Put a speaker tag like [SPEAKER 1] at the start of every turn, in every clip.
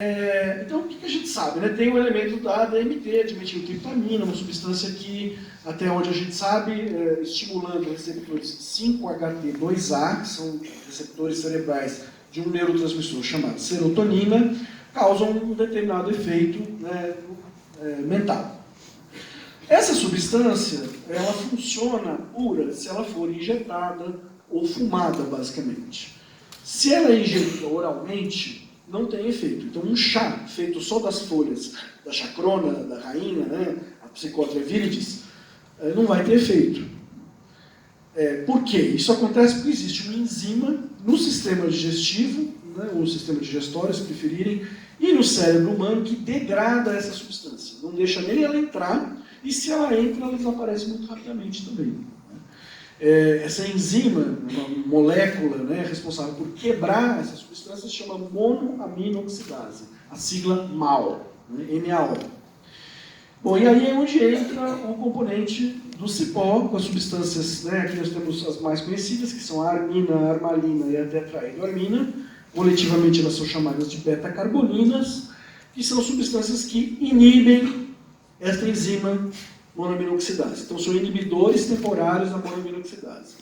[SPEAKER 1] Então, o que a gente sabe? Né? Tem o elemento da DMT, dimetiltriptamina, uma substância que, até onde a gente sabe, estimulando receptores 5-HT2A, que são receptores cerebrais de um neurotransmissor chamado serotonina, causam um determinado efeito, né, mental. Essa substância, ela funciona pura se ela for injetada ou fumada, basicamente. Se ela é ingerida oralmente, não tem efeito. Então, um chá feito só das folhas da chacrona, da rainha, né, a Psychotria viridis, não vai ter efeito. Por quê? Isso acontece porque existe uma enzima no sistema digestivo, né, ou sistema digestório, se preferirem, e no cérebro humano que degrada essa substância. Não deixa nem ela entrar, e se ela entra, ela desaparece muito rapidamente também. Essa enzima, uma molécula, né, responsável por quebrar essa substância, se chama monoaminoxidase, a sigla MAO, né, MAO. Bom, e aí é onde entra o componente do cipó, com as substâncias, né, aqui nós temos as mais conhecidas, que são a armina, a armalina e a tetraidroarmina. Coletivamente elas são chamadas de beta-carboninas, que são substâncias que inibem esta enzima monoaminoxidase. Então, são inibidores temporários da monoaminoxidase.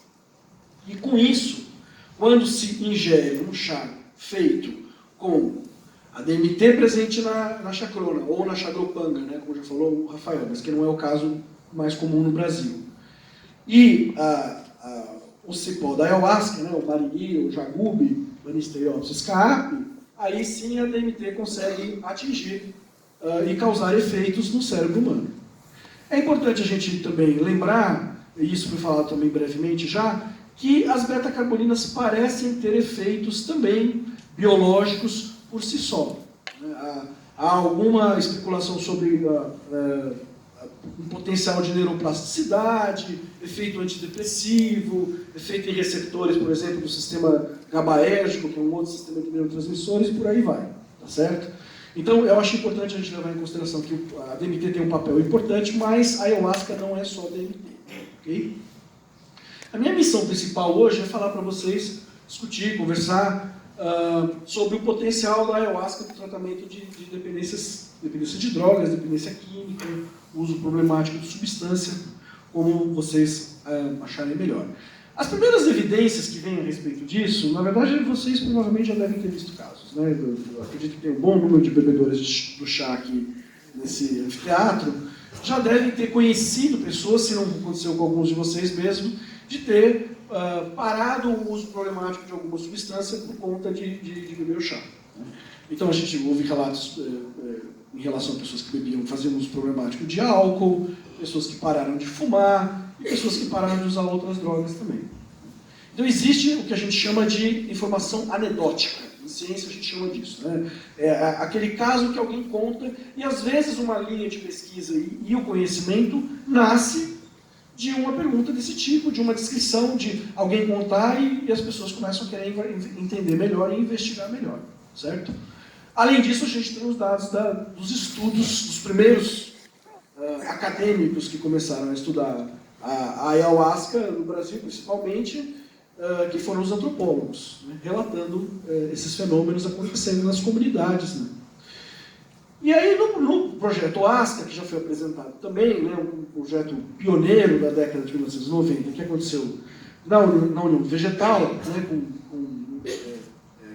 [SPEAKER 1] E com isso, quando se ingere um chá feito com a DMT presente na chacrona, ou na chagropanga, né, como já falou o Rafael, mas que não é o caso mais comum no Brasil, e o cipó da ayahuasca, né, o mariri, o jagube, Banisteriopsis caapi, aí sim a DMT consegue atingir e causar efeitos no cérebro humano. É importante a gente também lembrar, e isso foi falado também brevemente já, que as beta-carboninas parecem ter efeitos também biológicos por si só. Há alguma especulação sobre um potencial de neuroplasticidade, efeito antidepressivo, efeito em receptores, por exemplo, do sistema GABAérgico, que é um outro sistema de neurotransmissores, e por aí vai, tá certo? Então, eu acho importante a gente levar em consideração que a DMT tem um papel importante, mas a ayahuasca não é só DMT, ok? A minha missão principal hoje é falar para vocês, discutir, conversar sobre o potencial da ayahuasca no tratamento de dependência de drogas, dependência química, uso problemático de substância, como vocês acharem melhor. As primeiras evidências que vêm a respeito disso, na verdade, vocês provavelmente já devem ter visto casos. Né? Eu acredito que tem um bom número de bebedores do chá aqui nesse anfiteatro, já devem ter conhecido pessoas, se não aconteceu com alguns de vocês mesmo, de ter parado o uso problemático de alguma substância por conta de beber o chá. Né? Então a gente ouve relatos em relação a pessoas que bebiam, faziam uso problemático de álcool, pessoas que pararam de fumar, e pessoas que pararam de usar outras drogas também. Então existe o que a gente chama de informação anedótica. Em ciência a gente chama disso. Né? É aquele caso que alguém conta, e às vezes uma linha de pesquisa e o conhecimento nasce de uma pergunta desse tipo, de uma descrição, de alguém contar e as pessoas começam a querer entender melhor e investigar melhor. Certo? Além disso, a gente tem os dados dos estudos, dos primeiros acadêmicos que começaram a estudar a ayahuasca, no Brasil principalmente, que foram os antropólogos, né, relatando esses fenômenos acontecendo nas comunidades. Né. E aí, no projeto Oasca, que já foi apresentado também, né, um projeto pioneiro da década de 1990, que aconteceu na União Vegetal, né, com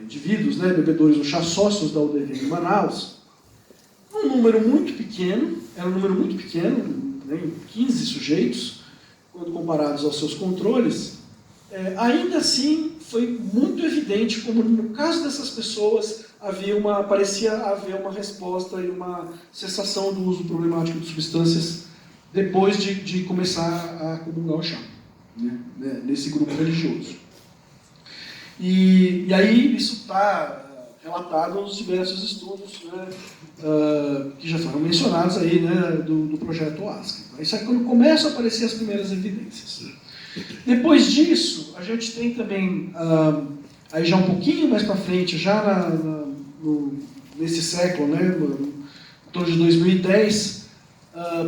[SPEAKER 1] indivíduos, né, bebedores do chá sócios da UDV em Manaus, um número muito pequeno, era um número muito pequeno, né, 15 sujeitos, quando comparados aos seus controles, ainda assim foi muito evidente como no caso dessas pessoas parecia haver uma resposta e uma cessação do uso problemático de substâncias depois de começar a comungar o chá, né, nesse grupo religioso. E aí isso está relatado nos diversos estudos, né, que já foram mencionados aí, né, do projeto Oasca. Isso é quando começam a aparecer as primeiras evidências. Depois disso, a gente tem também, aí já um pouquinho mais para frente, já nesse século, né, em torno de 2010,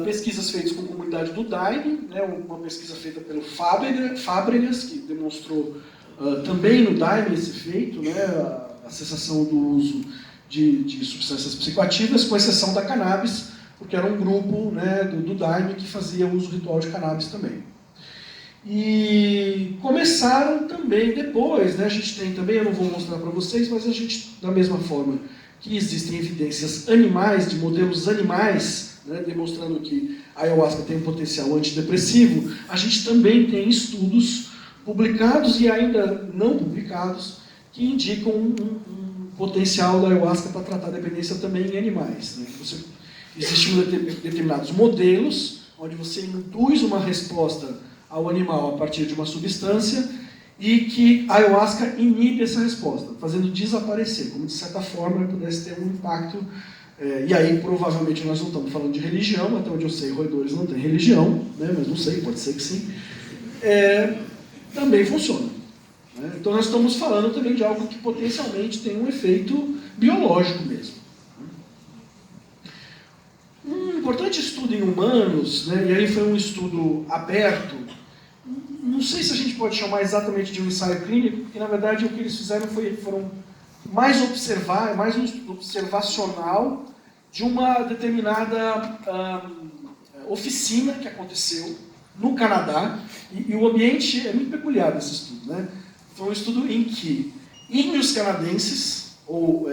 [SPEAKER 1] pesquisas feitas com a comunidade do Daime, né, uma pesquisa feita pelo Fábregas, que demonstrou também no Daime esse efeito, né, a cessação do uso de substâncias psicoativas, com exceção da cannabis, porque era um grupo, né, do Daime que fazia uso ritual de cannabis também. E começaram também depois, né, a gente tem também, eu não vou mostrar para vocês, mas a gente, da mesma forma que existem evidências animais, de modelos animais, né, demonstrando que a ayahuasca tem um potencial antidepressivo, a gente também tem estudos publicados e ainda não publicados que indicam um potencial da ayahuasca para tratar a dependência também em animais. Né? Existem determinados modelos onde você induz uma resposta ao animal a partir de uma substância e que a ayahuasca inibe essa resposta, fazendo desaparecer, como de certa forma pudesse ter um impacto. E aí provavelmente nós não estamos falando de religião, até onde eu sei, roedores não têm religião, né? Mas não sei, pode ser que sim. Também funciona. Né? Então nós estamos falando também de algo que potencialmente tem um efeito biológico mesmo. Um importante estudo em humanos, né, e aí foi um estudo aberto, não sei se a gente pode chamar exatamente de um ensaio clínico, porque na verdade o que eles fizeram foram mais um estudo observacional de uma determinada oficina que aconteceu no Canadá, e o ambiente é muito peculiar desse estudo. Né? Foi um estudo em que índios canadenses, ou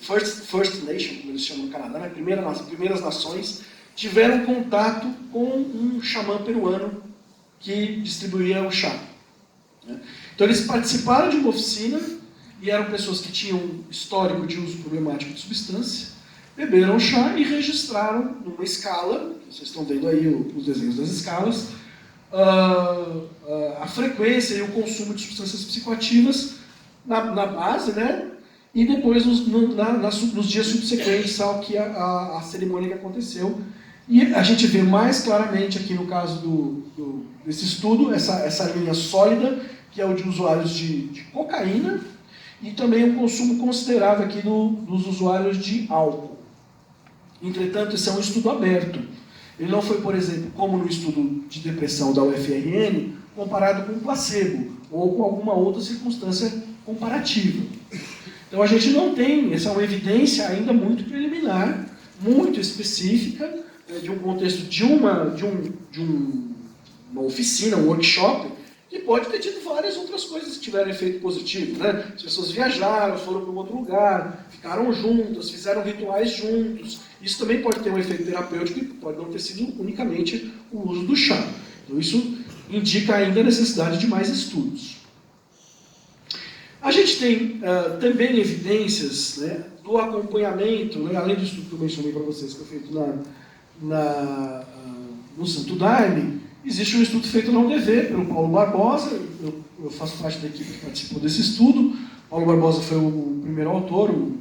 [SPEAKER 1] First Nation, como eles chamam no Canadá, né? Primeiras nações, tiveram contato com um xamã peruano que distribuía o chá. Né? Então eles participaram de uma oficina e eram pessoas que tinham histórico de uso problemático de substância, beberam chá e registraram numa escala, vocês estão vendo aí os desenhos das escalas, a frequência e o consumo de substâncias psicoativas na base, né? E depois nos dias subsequentes ao que a cerimônia que aconteceu. E a gente vê mais claramente aqui no caso desse estudo, essa linha sólida, que é o de usuários de cocaína, e também um consumo considerável aqui dos usuários de álcool. Entretanto, esse é um estudo aberto. Ele não foi, por exemplo, como no estudo de depressão da UFRN, comparado com um placebo, ou com alguma outra circunstância comparativa. Então a gente não tem, essa é uma evidência ainda muito preliminar, muito específica, de um contexto de uma oficina, um workshop, que pode ter tido várias outras coisas que tiveram efeito positivo. Né? As pessoas viajaram, foram para um outro lugar, ficaram juntas, fizeram rituais juntos. Isso também pode ter um efeito terapêutico e pode não ter sido unicamente o uso do chá. Então isso indica ainda a necessidade de mais estudos. A gente tem também evidências, né, do acompanhamento, né, além do estudo que eu mencionei para vocês, que foi feito no Santo Daime, existe um estudo feito na UDV pelo Paulo Barbosa, eu faço parte da equipe que participou desse estudo. Paulo Barbosa foi o primeiro autor, o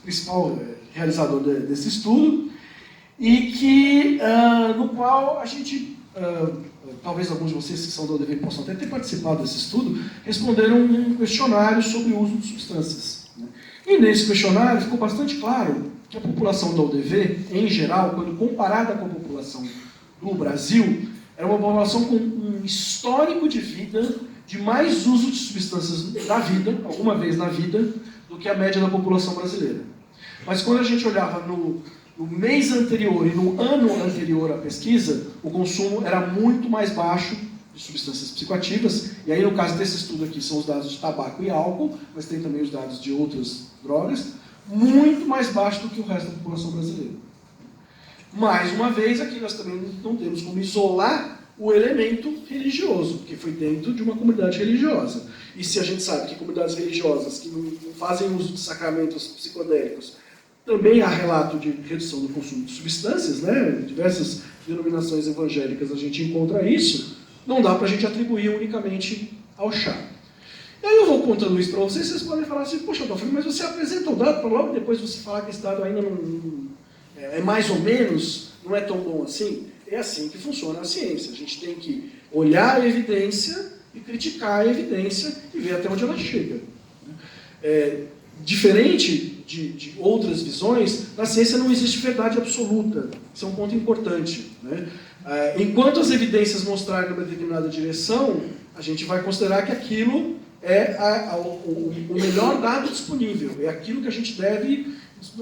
[SPEAKER 1] principal realizador desse estudo, e que, no qual a gente, talvez alguns de vocês que são da UDV possam até ter participado desse estudo, responderam um questionário sobre o uso de substâncias. Né? E nesse questionário ficou bastante claro que a população da UDV, em geral, quando comparada com a população do Brasil, era uma população com um histórico de vida, de mais uso de substâncias na vida, alguma vez na vida, do que a média da população brasileira. Mas quando a gente olhava no mês anterior e no ano anterior à pesquisa, o consumo era muito mais baixo de substâncias psicoativas, e aí no caso desse estudo aqui são os dados de tabaco e álcool, mas tem também os dados de outras drogas, muito mais baixo do que o resto da população brasileira. Mais uma vez, aqui nós também não temos como isolar o elemento religioso, porque foi dentro de uma comunidade religiosa. E se a gente sabe que comunidades religiosas que não fazem uso de sacramentos psicodélicos, também há relato de redução do consumo de substâncias, né? Em diversas denominações evangélicas a gente encontra isso, não dá para a gente atribuir unicamente ao chá. E aí eu vou contando isso para vocês, vocês podem falar assim, poxa, Adolfo, mas você apresenta o dado para logo depois você falar que esse dado ainda não é mais ou menos, não é tão bom assim? É assim que funciona a ciência. A gente tem que olhar a evidência e criticar a evidência e ver até onde ela chega. Diferente de outras visões, na ciência não existe verdade absoluta. Isso é um ponto importante. Né? Enquanto as evidências mostrarem uma determinada direção, a gente vai considerar que aquilo é o melhor dado disponível. É aquilo que a gente deve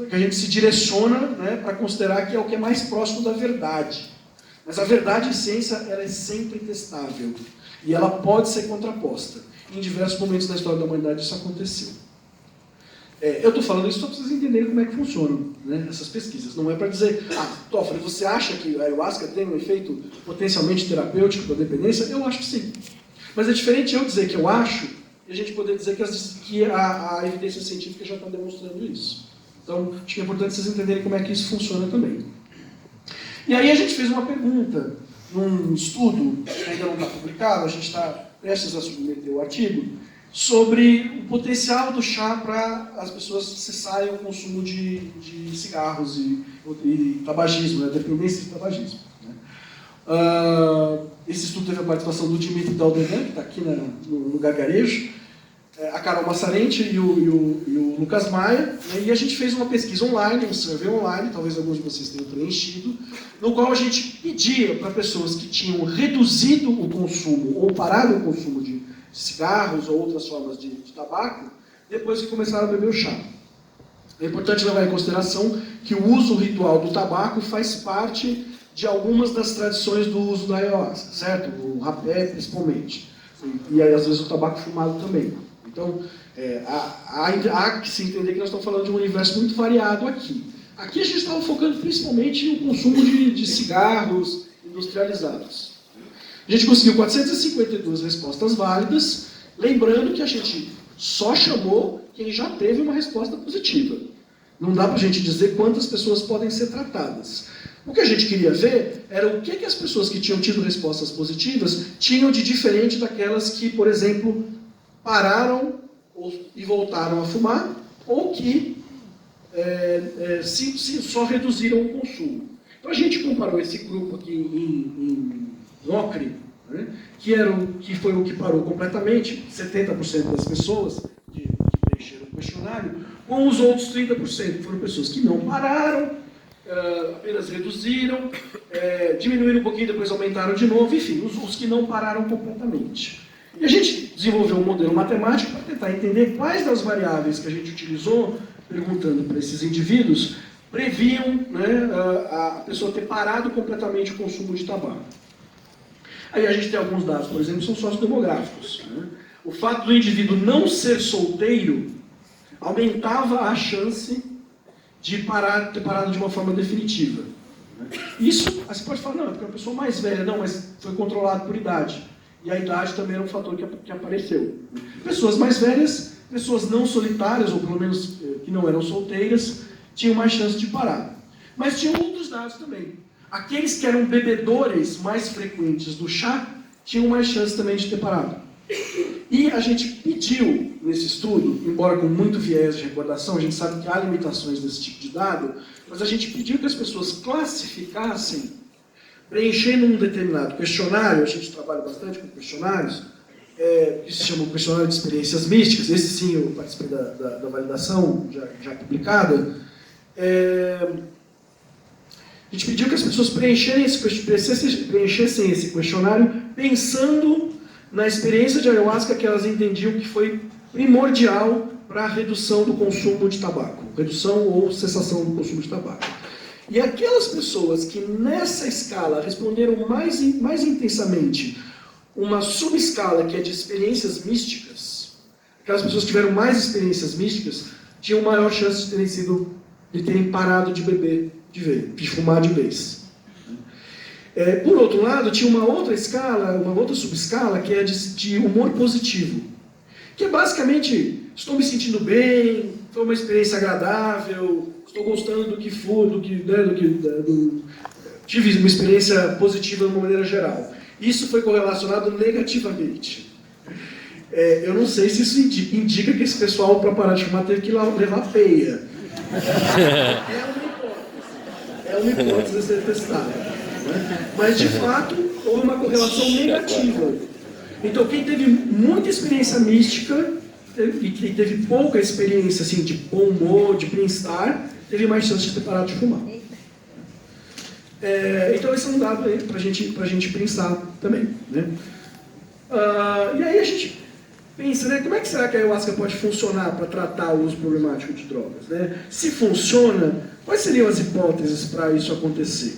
[SPEAKER 1] que a gente se direciona, né, para considerar que é o que é mais próximo da verdade. Mas a verdade em ciência, ela é sempre testável. E ela pode ser contraposta. Em diversos momentos da história da humanidade isso aconteceu. Eu estou falando isso só para vocês entenderem como é que funcionam, né, essas pesquisas. Não é para dizer, Toffoli, você acha que a ayahuasca tem um efeito potencialmente terapêutico para a dependência? Eu acho que sim. Mas é diferente eu dizer que eu acho e a gente poder dizer que a evidência científica já está demonstrando isso. Então, acho que é importante vocês entenderem como é que isso funciona também. E aí a gente fez uma pergunta num estudo que ainda não está publicado, a gente está prestes a submeter o artigo, sobre o potencial do chá para as pessoas cessarem o consumo de cigarros e tabagismo, né, dependência de tabagismo. Né. Esse estudo teve a participação do Dimitri Daldedan, que está aqui no Gargarejo, a Carol Massarente e o Lucas Maia, né, e a gente fez uma pesquisa online, um survey online, talvez alguns de vocês tenham preenchido, no qual a gente pedia para pessoas que tinham reduzido o consumo ou parado o consumo de cigarros ou outras formas de tabaco, depois que começaram a beber o chá. É importante levar em consideração que o uso ritual do tabaco faz parte de algumas das tradições do uso da ayahuasca, certo? O rapé, principalmente. E aí, às vezes, o tabaco fumado também. Então, há que se entender que nós estamos falando de um universo muito variado aqui. Aqui a gente estava focando principalmente no consumo de cigarros industrializados. A gente conseguiu 452 respostas válidas, lembrando que a gente só chamou quem já teve uma resposta positiva. Não dá para a gente dizer quantas pessoas podem ser tratadas. O que a gente queria ver era o que as pessoas que tinham tido respostas positivas tinham de diferente daquelas que, por exemplo, pararam e voltaram a fumar, ou que só reduziram o consumo. Então a gente comparou esse grupo aqui em Ocre, né, que foi o que parou completamente, 70% das pessoas que preencheram o questionário, com os outros 30%, que foram pessoas que não pararam, apenas reduziram, diminuíram um pouquinho, depois aumentaram de novo, enfim, os que não pararam completamente. E a gente desenvolveu um modelo matemático para tentar entender quais das variáveis que a gente utilizou, perguntando para esses indivíduos, previam, né, a pessoa ter parado completamente o consumo de tabaco. Aí a gente tem alguns dados, por exemplo, que são sociodemográficos. Né? O fato do indivíduo não ser solteiro aumentava a chance de ter parado de uma forma definitiva. Né? Isso, você pode falar, não, é porque é uma pessoa mais velha, não, mas foi controlado por idade. E a idade também era um fator que apareceu. Pessoas mais velhas, pessoas não solitárias, ou pelo menos que não eram solteiras, tinham mais chance de parar. Mas tinham outros dados também. Aqueles que eram bebedores mais frequentes do chá, tinham mais chance também de ter parado. E a gente pediu, nesse estudo, embora com muito viés de recordação, a gente sabe que há limitações desse tipo de dado, mas a gente pediu que as pessoas classificassem, preenchendo um determinado questionário, a gente trabalha bastante com questionários, que se chama o questionário de experiências místicas, esse sim eu participei da validação, já publicada. A gente pediu que as pessoas preenchessem esse questionário pensando na experiência de ayahuasca que elas entendiam que foi primordial para a redução do consumo de tabaco, redução ou cessação do consumo de tabaco. E aquelas pessoas que nessa escala responderam mais intensamente uma subescala que é de experiências místicas, aquelas pessoas que tiveram mais experiências místicas, tinham maior chance de terem parado de beber de fumar de vez. Por outro lado, tinha uma outra escala, uma outra subescala, que é de humor positivo. Que é basicamente, estou me sentindo bem, foi uma experiência agradável, estou gostando do que for, tive uma experiência positiva de uma maneira geral. Isso foi correlacionado negativamente. Eu não sei se isso indica que esse pessoal, para parar de fumar, teve que levar peia. É uma hipótese a ser testada. Né? Mas, de fato, houve uma correlação negativa. Então, quem teve muita experiência mística e quem teve pouca experiência assim, de bom humor, de bem-estar, teve mais chance de ter parado de fumar. Então, esse é um dado aí para a gente pensar também. Né? E aí a gente pensa, né, como é que será que a ayahuasca pode funcionar para tratar o uso problemático de drogas? Né? Se funciona, quais seriam as hipóteses para isso acontecer?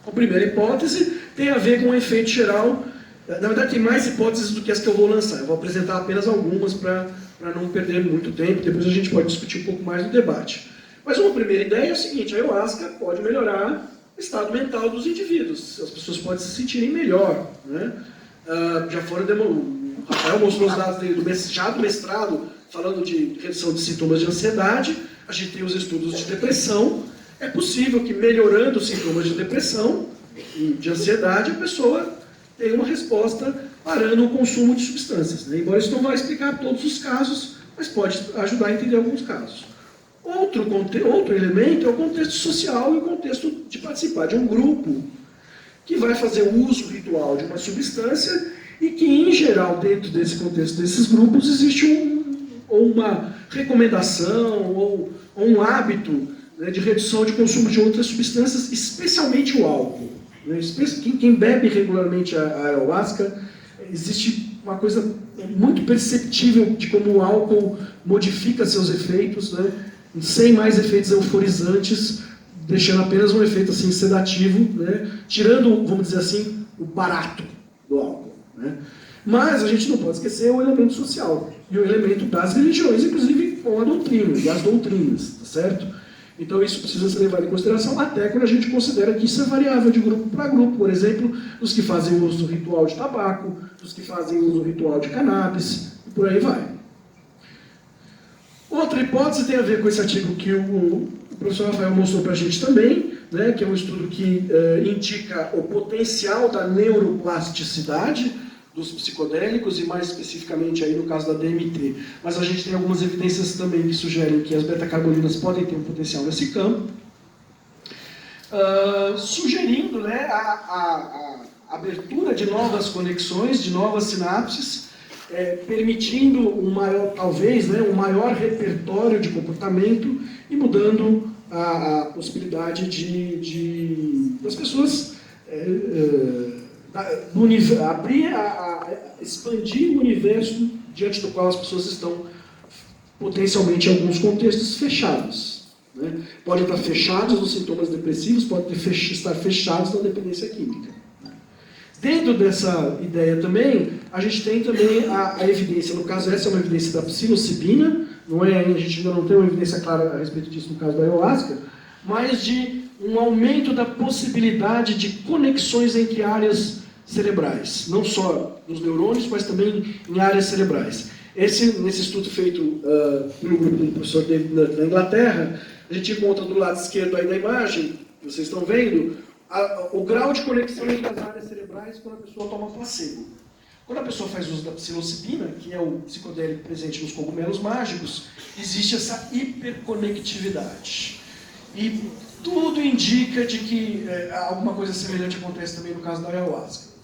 [SPEAKER 1] A primeira hipótese tem a ver com o efeito geral. Na verdade, tem mais hipóteses do que as que eu vou lançar. Eu vou apresentar apenas algumas para não perder muito tempo, depois a gente pode discutir um pouco mais no debate. Mas uma primeira ideia é o seguinte: a ayahuasca pode melhorar o estado mental dos indivíduos. As pessoas podem se sentirem melhor. Né? Já foram o Rafael mostrou os dados dele do mestrado, falando de redução de sintomas de ansiedade. A gente tem os estudos de depressão. É possível que, melhorando os sintomas de depressão e de ansiedade, a pessoa tenha uma resposta parando o consumo de substâncias. Né? Embora isso não vai explicar todos os casos, mas pode ajudar a entender alguns casos. Outro elemento é o contexto social e o contexto de participar de um grupo que vai fazer o uso ritual de uma substância e que, em geral, dentro desse contexto desses grupos, existe uma recomendação ou um hábito, né, de redução de consumo de outras substâncias, especialmente o álcool. Né? Quem bebe regularmente a ayahuasca, existe uma coisa muito perceptível de como o álcool modifica seus efeitos, né? Sem mais efeitos euforizantes, deixando apenas um efeito assim, sedativo, né? Tirando, vamos dizer assim, o barato do álcool. Né? Mas a gente não pode esquecer o elemento social e o elemento das religiões, inclusive com a doutrina e as doutrinas, tá certo? Então isso precisa ser levado em consideração até quando a gente considera que isso é variável de grupo para grupo. Por exemplo, os que fazem uso ritual de tabaco, os que fazem uso ritual de cannabis, e por aí vai. Outra hipótese tem a ver com esse artigo que o professor Rafael mostrou para a gente também, né, que é um estudo que indica o potencial da neuroplasticidade dos psicodélicos, e mais especificamente aí no caso da DMT. Mas a gente tem algumas evidências também que sugerem que as beta-carbolinas podem ter um potencial nesse campo, sugerindo, né, a abertura de novas conexões, de novas sinapses, permitindo talvez, né, um maior repertório de comportamento e mudando a possibilidade das pessoas expandir o universo diante do qual as pessoas estão potencialmente em alguns contextos fechados. Né? Podem estar fechados nos sintomas depressivos, podem estar fechados na dependência química. Dentro dessa ideia também, a gente tem também a evidência, no caso essa é uma evidência da psilocibina, a gente ainda não tem uma evidência clara a respeito disso no caso da ayahuasca, mas de um aumento da possibilidade de conexões entre áreas cerebrais, não só nos neurônios, mas também em áreas cerebrais. Nesse estudo feito pelo grupo do professor David Nutt na Inglaterra, a gente encontra do lado esquerdo aí da imagem, que vocês estão vendo, o grau de conexão entre as áreas cerebrais quando a pessoa toma placebo. Quando a pessoa faz uso da psilocibina, que é o psicodélico presente nos cogumelos mágicos, existe essa hiperconectividade. E tudo indica de que alguma coisa semelhante acontece também no caso da ayahuasca.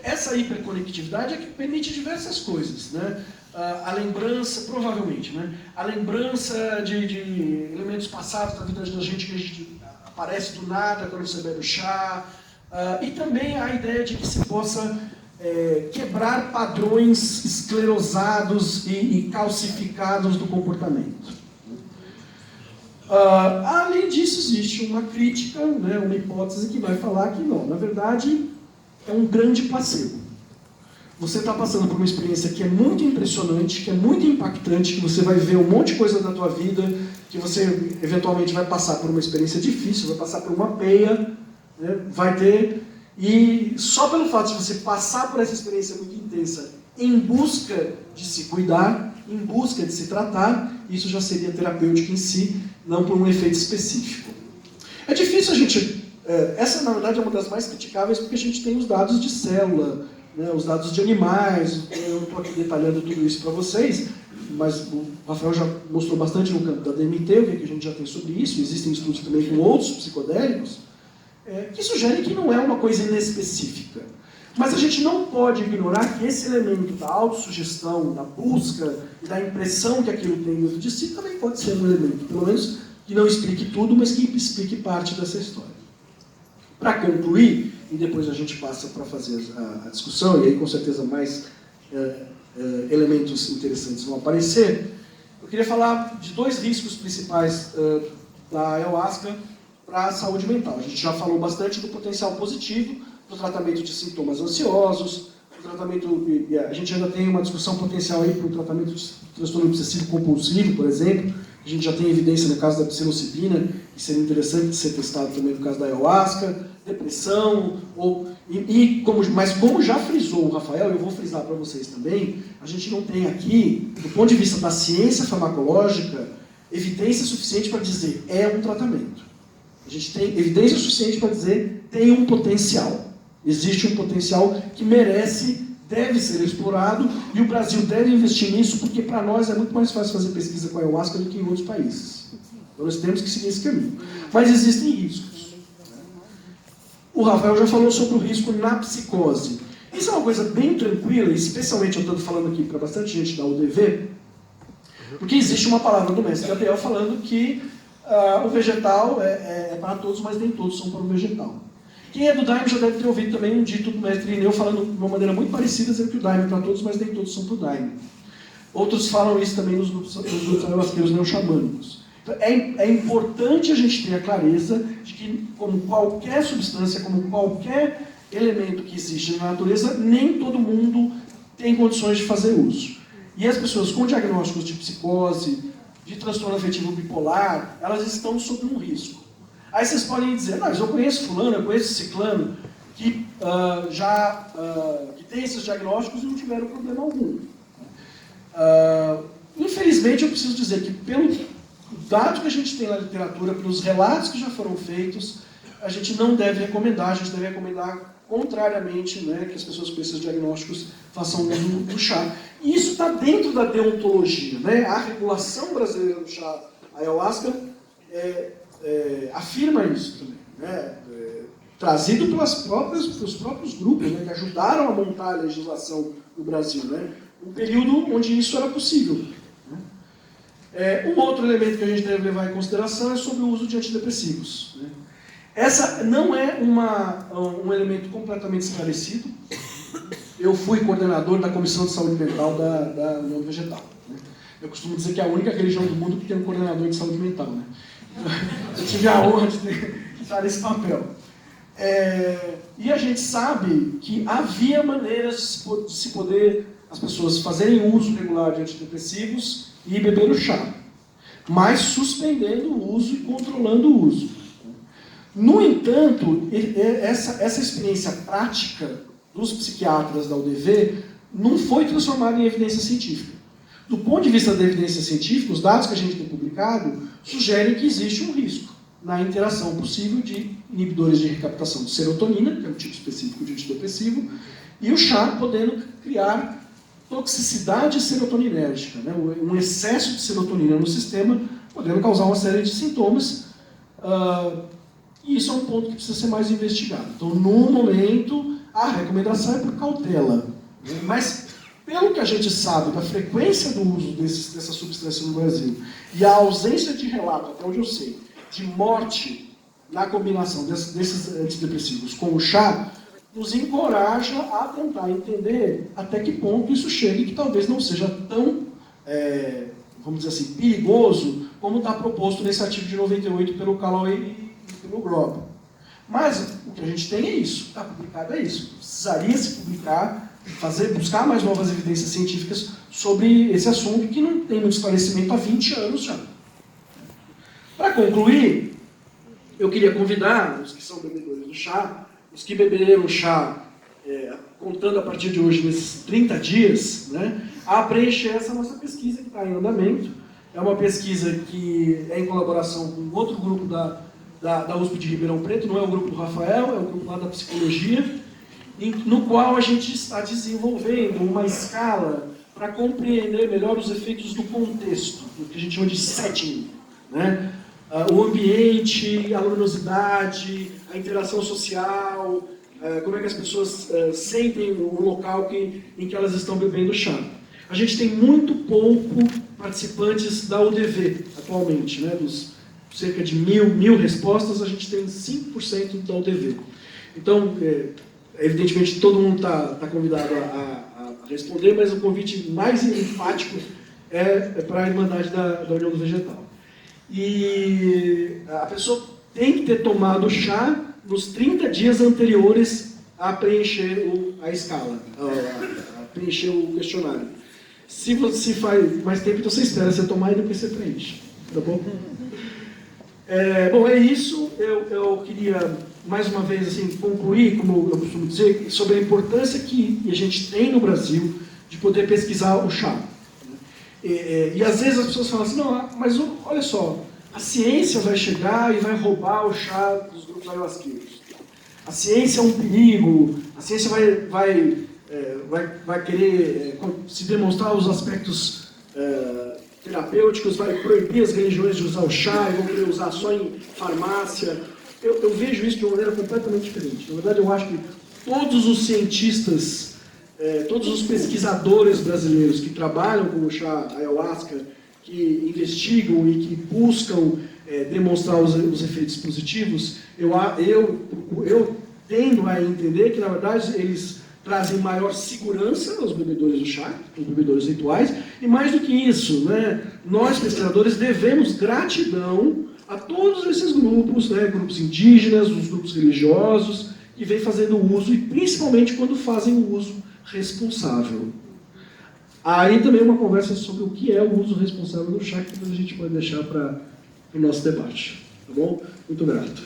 [SPEAKER 1] Essa hiperconectividade é que permite diversas coisas. Né? A lembrança, provavelmente, né? A lembrança de elementos passados da vida da gente que a gente aparece do nada quando você bebe o chá, e também a ideia de que se possa quebrar padrões esclerosados e calcificados do comportamento. Além disso, existe uma crítica, né, uma hipótese que vai falar que não, na verdade, é um grande placebo. Você está passando por uma experiência que é muito impressionante, que é muito impactante, que você vai ver um monte de coisa na tua vida, que você eventualmente vai passar por uma experiência difícil, vai passar por uma peia, né, vai ter... E só pelo fato de você passar por essa experiência muito intensa em busca de se cuidar, em busca de se tratar, isso já seria terapêutico em si, não por um efeito específico. É difícil a gente... essa, na verdade, é uma das mais criticáveis porque a gente tem os dados de célula, né, os dados de animais. Eu não estou aqui detalhando tudo isso para vocês, mas o Rafael já mostrou bastante no campo da DMT, o que a gente já tem sobre isso. Existem estudos também com outros psicodélicos, que sugerem que não é uma coisa inespecífica. Mas a gente não pode ignorar que esse elemento da autossugestão, da busca e da impressão que aquilo tem dentro de si também pode ser um elemento, pelo menos, que não explique tudo, mas que explique parte dessa história. Para concluir, e depois a gente passa para fazer a discussão, e aí com certeza mais elementos interessantes vão aparecer. Eu queria falar de 2 riscos principais da ayahuasca para a saúde mental. A gente já falou bastante do potencial positivo do tratamento de sintomas ansiosos, a gente ainda tem uma discussão potencial aí para o tratamento de transtorno obsessivo compulsivo, por exemplo. A gente já tem evidência no caso da psilocibina, que seria interessante ser testado também no caso da ayahuasca, depressão, mas como já frisou o Rafael, eu vou frisar para vocês também, a gente não tem aqui, do ponto de vista da ciência farmacológica, evidência suficiente para dizer é um tratamento. A gente tem evidência suficiente para dizer tem um potencial. Existe um potencial que merece, deve ser explorado, e o Brasil deve investir nisso, porque para nós é muito mais fácil fazer pesquisa com a ayahuasca do que em outros países. Então nós temos que seguir esse caminho. Mas existem riscos. O Rafael já falou sobre o risco na psicose. Isso é uma coisa bem tranquila, especialmente eu estou falando aqui para bastante gente da UDV, porque existe uma palavra do mestre Gabriel falando que o vegetal é para todos, mas nem todos são para o vegetal. Quem é do Daime já deve ter ouvido também um dito do mestre Ineu falando de uma maneira muito parecida, dizendo que o Daime é para todos, mas nem todos são para o Daime. Outros falam isso também nos grupos ayahuasqueiros neoxamânicos. Então, é importante a gente ter a clareza de que, como qualquer substância, como qualquer elemento que existe na natureza, nem todo mundo tem condições de fazer uso. E as pessoas com diagnósticos de psicose, de transtorno afetivo bipolar, elas estão sob um risco. Aí vocês podem dizer, mas eu conheço fulano, eu conheço ciclano, que que tem esses diagnósticos e não tiveram problema algum. Infelizmente, eu preciso dizer que, pelo dado que a gente tem na literatura, pelos relatos que já foram feitos, a gente não deve recomendar, a gente deve recomendar contrariamente, né, que as pessoas com esses diagnósticos façam uso do chá. E isso está dentro da deontologia, né? A regulação brasileira do chá ayahuasca afirma isso também, né? Trazido pelos próprios grupos, né, que ajudaram a montar a legislação no Brasil, né? Um período onde isso era possível. Um outro elemento que a gente deve levar em consideração é sobre o uso de antidepressivos, né? Essa não é um elemento completamente esclarecido. Eu fui coordenador da Comissão de Saúde Mental da União Vegetal, né? Eu costumo dizer que é a única religião do mundo que tem um coordenador de saúde mental, né? Eu tive a honra de estar nesse papel. E a gente sabe que havia maneiras de se poder as pessoas fazerem uso regular de antidepressivos e beber o chá, mas suspendendo o uso e controlando o uso. No entanto, essa experiência prática dos psiquiatras da UDV não foi transformada em evidência científica. Do ponto de vista da evidência científica, os dados que a gente tem publicado sugerem que existe um risco na interação possível de inibidores de recaptação de serotonina, que é um tipo específico de antidepressivo, e o chá podendo criar toxicidade serotoninérgica, né? Um excesso de serotonina no sistema, podendo causar uma série de sintomas, e isso é um ponto que precisa ser mais investigado. Então, no momento, a recomendação é por cautela, né? Mas, pelo que a gente sabe da frequência do uso dessa substância no Brasil e a ausência de relato, até onde eu sei, de morte na combinação desses antidepressivos com o chá, nos encoraja a tentar entender até que ponto isso chega e que talvez não seja tão, vamos dizer assim, perigoso como está proposto nesse artigo de 98 pelo Calloway e pelo Grob. Mas o que a gente tem é isso, está publicado é isso. Precisaria se publicar, buscar mais novas evidências científicas sobre esse assunto que não tem muito esclarecimento há 20 anos já. Para concluir, eu queria convidar os que são bebedores do chá, os que beberam chá, contando a partir de hoje, nesses 30 dias, né, a preencher essa nossa pesquisa que está em andamento. É uma pesquisa que é em colaboração com outro grupo da USP de Ribeirão Preto, não é o grupo do Rafael, é o grupo lá da psicologia, no qual a gente está desenvolvendo uma escala para compreender melhor os efeitos do contexto, o que a gente chama de setting, né? O ambiente, a luminosidade, a interação social, como é que as pessoas sentem o local em que elas estão bebendo chá. A gente tem muito pouco participantes da UDV atualmente, né? Dos cerca de mil respostas, a gente tem 5% da UDV. Então, evidentemente, todo mundo está convidado a responder, mas o convite mais enfático é para a Irmandade da União do Vegetal. E a pessoa tem que ter tomado chá nos 30 dias anteriores a preencher a escala, a preencher o questionário. Se você faz mais tempo, então você espera você tomar e depois você preenche. Tá bom? Bom, é isso. Eu queria, mais uma vez, assim, concluir, como eu costumo dizer, sobre a importância que a gente tem no Brasil de poder pesquisar o chá. E às vezes as pessoas falam assim, não, mas olha só, a ciência vai chegar e vai roubar o chá dos grupos ayahuasqueiros. A ciência é um perigo, a ciência vai querer se demonstrar os aspectos terapêuticos, vai proibir as religiões de usar o chá e vão querer usar só em farmácia. Eu vejo isso de uma maneira completamente diferente. Na verdade, eu acho que todos os cientistas, todos os pesquisadores brasileiros que trabalham com o chá ayahuasca, que investigam e que buscam demonstrar os efeitos positivos, eu tendo a entender que, na verdade, eles trazem maior segurança aos bebedores do chá, aos bebedores rituais, e mais do que isso, nós, pesquisadores, devemos gratidão a todos esses grupos, grupos indígenas, os grupos religiosos, que vêm fazendo uso, e principalmente quando fazem o uso responsável. Aí também uma conversa sobre o que é o uso responsável do chá, que a gente pode deixar para o nosso debate. Tá bom? Muito grato.